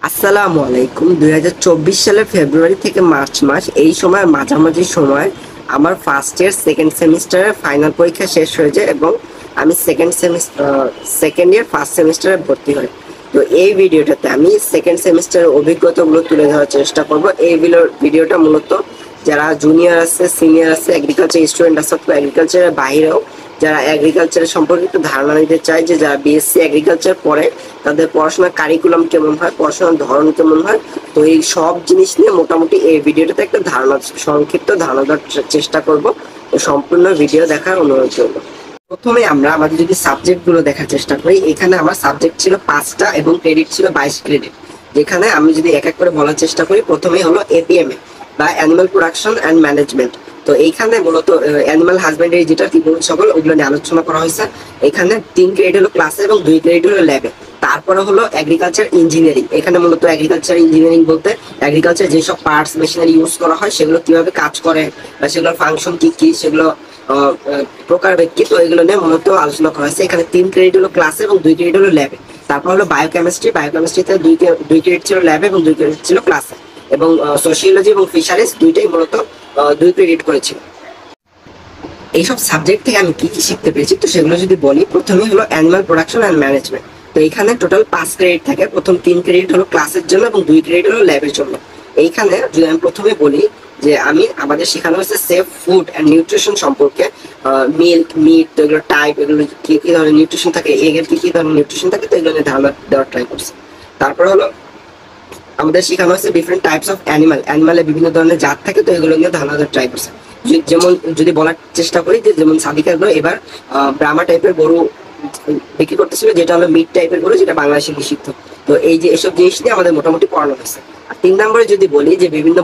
আসসালামু আলাইকুম। 2024 সালের ফেব্রুয়ারি থেকে মার্চ মাস এই সময় মাঝামাঝি সময় আমার ফার্স্ট ইয়ার সেকেন্ড সেমিস্টারের ফাইনাল পরীক্ষা শেষ হয়ে যায় এবং আমি সেকেন্ড ইয়ার ফার্স্ট সেমিস্টারে ভর্তি হই। তো এই ভিডিওটাতে আমি সেকেন্ড সেমিস্টারের অভিজ্ঞতাগুলো তুলে ধরার চেষ্টা করব। এই ভিডিওটা মূলত যারা জুনিয়র আছে, সিনিয়র আছে, এগ্রিকালচার স্টুডেন্ট আছে অথবা এগ্রিকালচারের বাইরেও যারা এগ্রিকালচারের সম্পর্কে একটু ধারণা নিতে চায়, যে যারা বিএসসি এগ্রিকালচার পড়ে তাদের পড়াশোনার কারিকুলাম কেমন হয়, পড়াশোনার ধরন কেমন হয়, তো এই সব জিনিস নিয়ে মোটামুটি এই ভিডিওটাতে একটা সংক্ষিপ্ত ধারণা দেওয়ার চেষ্টা করব। তো সম্পূর্ণ ভিডিও দেখার অনুরোধ করব। প্রথমে আমরা আমাদের যদি সাবজেক্ট গুলো দেখার চেষ্টা করি, এখানে আমার সাবজেক্ট ছিল 5টা এবং ক্রেডিট ছিল 22 ক্রেডিট। যেখানে আমি যদি এক এক করে বলার চেষ্টা করি, প্রথমেই হলো এপিএমএ বা অ্যানিমাল প্রোডাকশন অ্যান্ড ম্যানেজমেন্ট। তো এইখানে মূলত অ্যানিমাল হাজবেন্ডারি যেটা ত্রিভুজ সকল ওগুলো নিয়ে আলোচনা করা হয়েছে। এখানে 3 ক্রেডিট হলো ক্লাসে এবং 2 ক্রেডিট হলো ল্যাবে। তারপরে হলো এগ্রিকালচার ইঞ্জিনিয়ারিং। এখানে মূলত এগ্রিকালচার ইঞ্জিনিয়ারিং বলতে এগ্রিকালচার যেসব পার্টস মেশিনারি ইউজ করা হয় সেগুলো কিভাবে কাজ করে বা সেগুলোর ফাংশন কি কি, সেগুলো প্রকার ব্যক্তি, তো এগুলো নিয়ে মূলত আলোচনা করা হয়েছে। এখানে 3 ক্রেডিট হলো ক্লাসে এবং 2 ক্রেডিট হলো ল্যাবে। তারপর হলো বায়োকেমিস্ট্রিতে 2 ক্রেডিট ছিল ল্যাবে এবং 2 ক্রেডিট ছিল ক্লাসে। এবং সোশিওলজি এবং ফিশারিজ দুইটাই মূলত 2 ক্রেডিট করেছিল। এইসব সাবজেক্ট থেকে আমি কি কি শিখতে পেরেছি, তো সেগুলো যদি বলি, প্রথমে হলো অ্যানিমাল প্রোডাকশন অ্যান্ড ম্যানেজমেন্ট। তো এখানে টোটাল 5 ক্রেডিট থাকে। প্রথম 3 ক্রেডিট হলো ক্লাসের জন্য এবং 2 ক্রেডিট হলো ল্যাবের জন্য। এইখানে যদি আমি প্রথমে বলি যে আমাদের শেখানো হচ্ছে সেফ ফুড অ্যান্ড নিউট্রিশন সম্পর্কে, মিল্ক, মিট, তো এগুলো টাইপ, এগুলো কি কি ধরনের নিউট্রিশন থাকে, এগের কি কি ধরনের নিউট্রিশন থাকে, তো এগুলো নিয়ে ধারণা দেওয়ার ট্রাই করছে। তারপর হলো আমাদের শেখানো হচ্ছে ডিফারেন্ট টাইপস অফ অ্যানিমালের বিভিন্ন ধরনের জাত থাকে, তো এগুলো নিয়ে ধারণা দেওয়ার ট্রাই করছে। যেমন যদি বলার চেষ্টা করি যে যেমন সাদিকা গরু এবার ব্রাহ্মা টাইপের গরু বিক্রি করতেছিল, যেটা হলো মিট টাইপের গরু, যেটা বাংলাদেশে নিষিদ্ধ। তো এই যে এসব জিনিস নিয়ে আমাদের মোটামুটি পড়ানো হয়েছে। আর 3 নম্বরে যদি বলি যে বিভিন্ন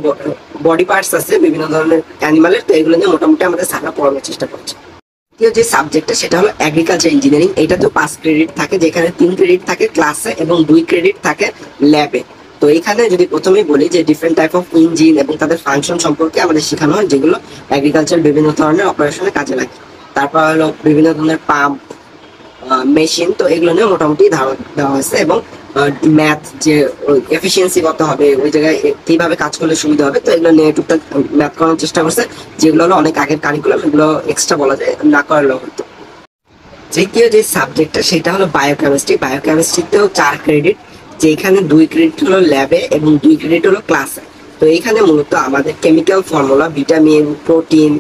বডি পার্টস আছে বিভিন্ন ধরনের অ্যানিমালের, তো এগুলো নিয়ে মোটামুটি আমাদের স্যাররা পড়ানোর চেষ্টা করছে। দ্বিতীয় যে সাবজেক্টটা সেটা হলো এগ্রিকালচার ইঞ্জিনিয়ারিং। এটা তো 5 ক্রেডিট থাকে, যেখানে 3 ক্রেডিট থাকে ক্লাসে এবং 2 ক্রেডিট থাকে ল্যাবে। তো এখানে যদি প্রথমেই বলি যে ডিফারেন্ট টাইপ অফ ইঞ্জিন এবং তাদের ফাংশন সম্পর্কে আমাদের শেখানো হয়, যেগুলো এগ্রিকালচার বিভিন্ন ধরনের অপারেশনে কাজে লাগে। তারপর হলো বিভিন্ন ধরনের পাম্প, মেশিন, তো এগুলো নিয়ে মোটামুটি ধারণা দেওয়া হয়েছে। এবং ম্যাথ, যে এফিসিয়েন্সি কত হবে, ওই জায়গায় কিভাবে কাজ করলে সুবিধা হবে, তো এগুলো নিয়ে টুকটাক ম্যাথ করার চেষ্টা করছে, যেগুলো হলো অনেক আগের কারিকুলাম, এগুলো এক্সট্রা বলা যায় না করলেও হতো। তৃতীয় যে সাবজেক্টটা সেটা হলো বায়োকেমিস্ট্রিতেও 4 ক্রেডিট, যেখানে 2 ক্রেডিট হলো ল্যাবে এবং 2 ক্রেডিট হলো ক্লাসে। তো এইখানে মূলত আমাদের chemical formula, vitamin, protein,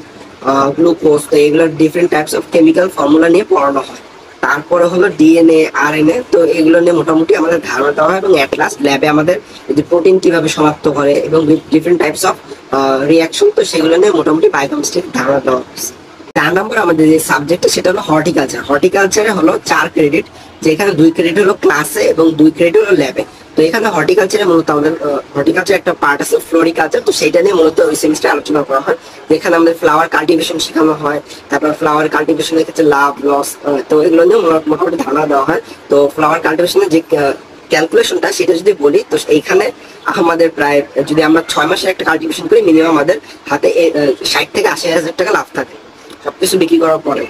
glucose, তো এগুলোর different types of chemical formula নিয়ে পড়ানো হয়। তারপরে হলো ডিএনএ, আরএনএ, তো এগুলো নিয়ে মোটামুটি আমাদের ধারণা দেওয়া হয়। এবং অ্যাট লাস্ট ল্যাবে আমাদের যে প্রোটিন কিভাবে শনাক্ত করে এবং ডিফারেন্ট টাইপস অফ রিয়াকশন, তো সেগুলো নিয়ে মোটামুটি বায়োকেমিস্ট্রির ধারণা দেওয়া হচ্ছে। 4 নম্বর আমাদের যে সাবজেক্টটা সেটা হলো হর্টিকালচারে হলো 4 ক্রেডিট, যেখানে 2 ক্রেডিট হলো ক্লাসে এবং 2 ক্রেডিট হলো ল্যাবে। তো এখানে হর্টিকালচারে মূলত আমাদের হর্টিকালচার একটা পার্ট আছে ফ্লোরিকালচার, তো সেটা নিয়ে মূলত ওই সেমিস্টারে আলোচনা করা হয়, যেখানে আমাদের ফ্লাওয়ার কাল্টিভেশন শেখানো হয়। তারপর ফ্লাওয়ার কাল্টিভেশনের ক্ষেত্রে লাভ লস, তো এগুলো নিয়ে মোটামুটি ধারণা দেওয়া হয়। তো ফ্লাওয়ার কাল্টিভেশনের যে ক্যালকুলেশনটা সেটা যদি বলি, তো এইখানে আমাদের প্রায় যদি আমরা 6 মাসের একটা কাল্টিভেশন করি, মিনিমাম আমাদের হাতে 60 থেকে 80 হাজার টাকা লাভ থাকে সবকিছু বিক্রি করার পরে।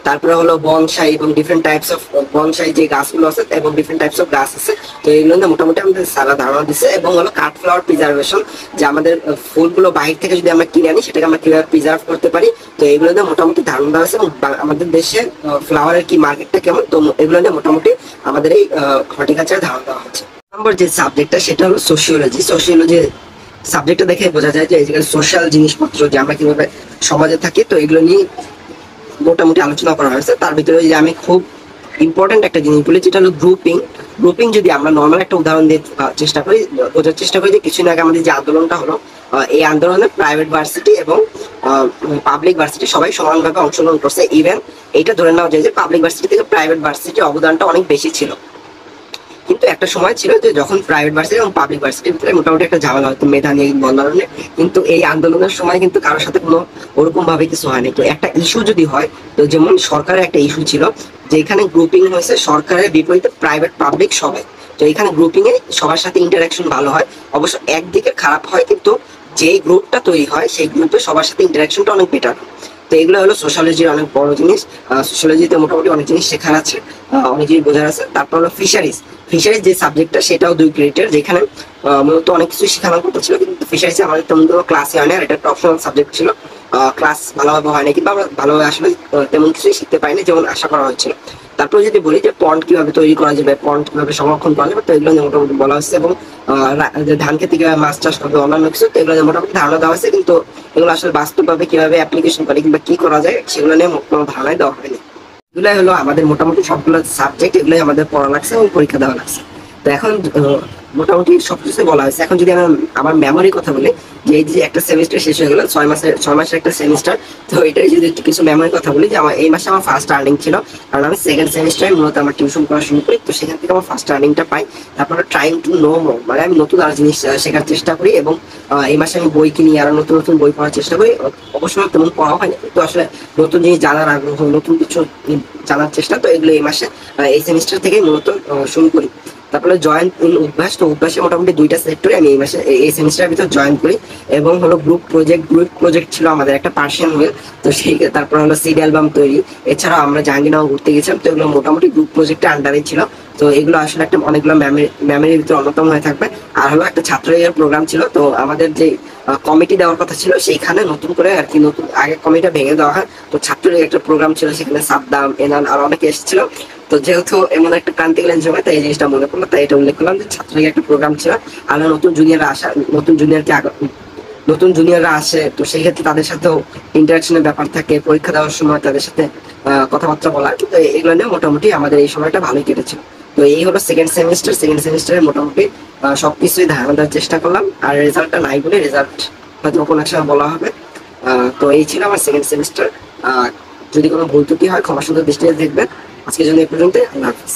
তারপরে হলো বনসাই এবং ডিফারেন্ট টাইপস অফ বনসাই যে গাছগুলো আছে এবং ডিফারেন্ট টাইপস অফ গাছ আছে, তো এগুলো নিয়ে মোটামুটি আমাদের সারা ধারণা দিচ্ছে। এবং হলো কাঠ ফ্লাওয়ার প্রিজার্ভেশন, যে আমাদের ফুলগুলো বাইরে থেকে যদি আমরা কিনে আনি সেটাকে আমরা কিভাবে প্রিজার্ভ করতে পারি, তো এগুলো নিয়ে মোটামুটি ধারণা দেওয়া আছে। এবং আমাদের দেশে ফ্লাওয়ারের কি মার্কেটটা কেমন, তো এগুলো নিয়ে মোটামুটি আমাদের এই হর্টিকালচারে ধারণা দেওয়া হচ্ছে। নম্বর যে সাবজেক্টটা সেটা হলো সোশিওলজি সাবজেক্টটা দেখে বোঝা যায় যে এই সোশ্যাল জিনিসপত্র, যে আমরা কিভাবে সমাজে থাকি, তো এগুলো নিয়ে মোটামুটি আলোচনা করা হয়েছে। তার ভিতরে যে আমি খুব ইম্পর্টেন্ট একটা জিনিস বলি, যেটা হলো গ্রুপিং। যদি আমরা নর্মাল একটা উদাহরণ দিয়ে বোঝার চেষ্টা করি যে কিছুদিন আগে আমাদের যে আন্দোলনটা হলো, এই আন্দোলনে প্রাইভেট ভার্সিটি এবং পাবলিক ভার্সিটি সবাই সমানভাবে অংশগ্রহণ করছে। ইভেন এইটা ধরে নেওয়া যায় যে পাবলিক ভার্সিটি থেকে প্রাইভেট ভার্সিটির অবদানটা অনেক বেশি ছিল। কিন্তু একটা সময় ছিল যে যখন প্রাইভেট ভার্সিটি এবং পাবলিক ভার্সিটির ভিতরে মোটামুটি একটা ঝামেলা হতো মেধা নিয়ে, বন্ধনের। কিন্তু এই আন্দোলনের সময় কিন্তু কারোর সাথে কোনো ওরকম ভাবে কিছু হয়নি। তো একটা ইস্যু যদি হয়, তো যেমন সরকারের একটা ইস্যু ছিল যে এখানে গ্রুপিং হয়েছে সরকারের বিপরীতে প্রাইভেট পাবলিক সবাই, তো এখানে গ্রুপিং এ সবার সাথে ইন্টারাকশন ভালো হয়। অবশ্য একদিকে খারাপ হয়, কিন্তু যেই গ্রুপটা তৈরি হয় সেই গ্রুপে সবার সাথে ইন্টারাকশনটা অনেক বেটার। তো এগুলো হলো সোশ্যোলজির অনেক বড় জিনিস। সোশ্যোলজিতে মোটামুটি অনেক জিনিস শেখার আছে, অনেক জিনিস বোঝার আছে। তারপর হলো ফিশারিজ। ফিশারিজ যে সাবজেক্টটা সেটাও 2 ক্রেডিটের, যেখানে মূলত অনেক কিছু শেখানোর কথা ছিল, কিন্তু ফিশারিজে আমাদের তেমন কোনো ক্লাসই হয় না, এটা একটা অপশনাল সাবজেক্ট ছিল। ক্লাস ভালোভাবে হয় না, কিন্তু আমরা ভালোভাবে আসলে তেমন কিছুই শিখতে পাইনি যেমন আশা করা হয়েছিল। তারপরে যদি বলি যে পন্ড কিভাবে তৈরি করা যাবে, পন্ড কিভাবে সংরক্ষণ করা যাবে, তো এগুলো নিয়ে মোটামুটি বলা হচ্ছে। এবং যে ধান খেতে কিভাবে মাছ চাষ করবে, অন্যান্য কিছু, তো এগুলো নিয়ে মোটামুটি ধারণা দেওয়া হয়েছে, কিন্তু এগুলো আসলে বাস্তবভাবে কিভাবে অ্যাপ্লিকেশন করে কিংবা কি করা যায় সেগুলো নিয়ে কোনো ধারণাই দেওয়া হয়নি। এগুলাই হলো আমাদের মোটামুটি সবগুলো সাবজেক্ট, এগুলোই আমাদের পড়া লাগছে এবং পরীক্ষা দেওয়া লাগছে। তো এখন মোটামুটি সবকিছু বলা হয়েছে। এখন যদি আমি আমার মেমোরির কথা বলি, যে এই যে একটা সেমিস্টার শেষ হয়ে গেল, 6 মাসের একটা সেমিস্টার, তো এটাই যদি একটু কিছু মেমোরির কথা বলি, যে আমার এই মাসে আমার ফার্স্ট আর্নিং ছিল, কারণ আমি সেকেন্ড সেমিস্টারে মূলত আমার টিউশন করা শুরু করি, তো সেখান থেকে আমার ফার্স্ট আর্নিংটা পাই। তারপরে ট্রাইং টু নো মোর, মানে আমি নতুন আরো জিনিস শেখার চেষ্টা করি, এবং এই মাসে আমি বই কিনি, আরো নতুন নতুন বই পড়ার চেষ্টা করি। অবশ্যই তেমন পড়া হয়নি, কিন্তু আসলে নতুন জিনিস জানার আগ্রহ, নতুন কিছু জানার চেষ্টা, তো এগুলো এই মাসে এই সেমিস্টার থেকেই মূলত শুরু করি। তারপরে জয়েন ইন উদ্ভাস, তো উদ্ভাসে মোটামুটি 2টা সেক্টরে আমি এই মাসে এই সেমিস্টারের ভিতর জয়েন করি। এবং হলো গ্রুপ প্রজেক্ট ছিল আমাদের একটা পার্সিয়ান হুইল, তো সেই তারপর হলো সিডি অ্যালবাম তৈরি। এছাড়াও আমরা জাহাঙ্গীরনগর ঘুরতে গেছিলাম, তো এগুলো মোটামুটি গ্রুপ প্রজেক্টের আন্ডারে ছিল। তো এগুলো আসলে একটা অনেকগুলো মেমোরির ভিতরে অন্যতম হয়ে থাকবে। আর হলো একটা ছাত্র ইয়ার প্রোগ্রাম ছিল, তো আমাদের যে কমিটি দেওয়ার কথা ছিল সেইখানে নতুন করে আর কি, নতুন আগে কমিটিটা ভেঙে দেওয়া হয়, তো ছাত্রের একটা প্রোগ্রাম ছিল, সেখানে সাদ্দাম, এনান আর অনেকে এসেছিল। তো যেহেতু এমন একটা ক্রান্তিকালীন সময়, তাই এই জিনিসটা মনে পড়লো, তাই এটা উল্লেখ করলাম যে ছাত্রলীগের একটা প্রোগ্রাম ছিল। আর নতুন জুনিয়ররা আসে, তো সেই ক্ষেত্রে তাদের সাথেও ইন্টারাকশনের ব্যাপার থাকে, পরীক্ষা দেওয়ার সময় তাদের সাথে কথাবার্তা বলা, কিন্তু এগুলো নিয়ে মোটামুটি আমাদের এই সময়টা ভালোই কেটেছিল। তো এই হলো সেকেন্ড সেমিস্টারে মোটামুটি সবকিছুই ধারণা দেওয়ার চেষ্টা করলাম। আর রেজাল্টটা নাই বলে, রেজাল্ট হয়তো কোনো এক সময় বলা হবে। তো এই ছিল আমার সেকেন্ড সেমিস্টার। যদি কোনো ভুল ত্রুটি হয় ক্ষমা সুন্দর দৃষ্টিতে দেখবেন। আজকের জন্য এই পর্যন্ত, আল্লাহ হাফিজ।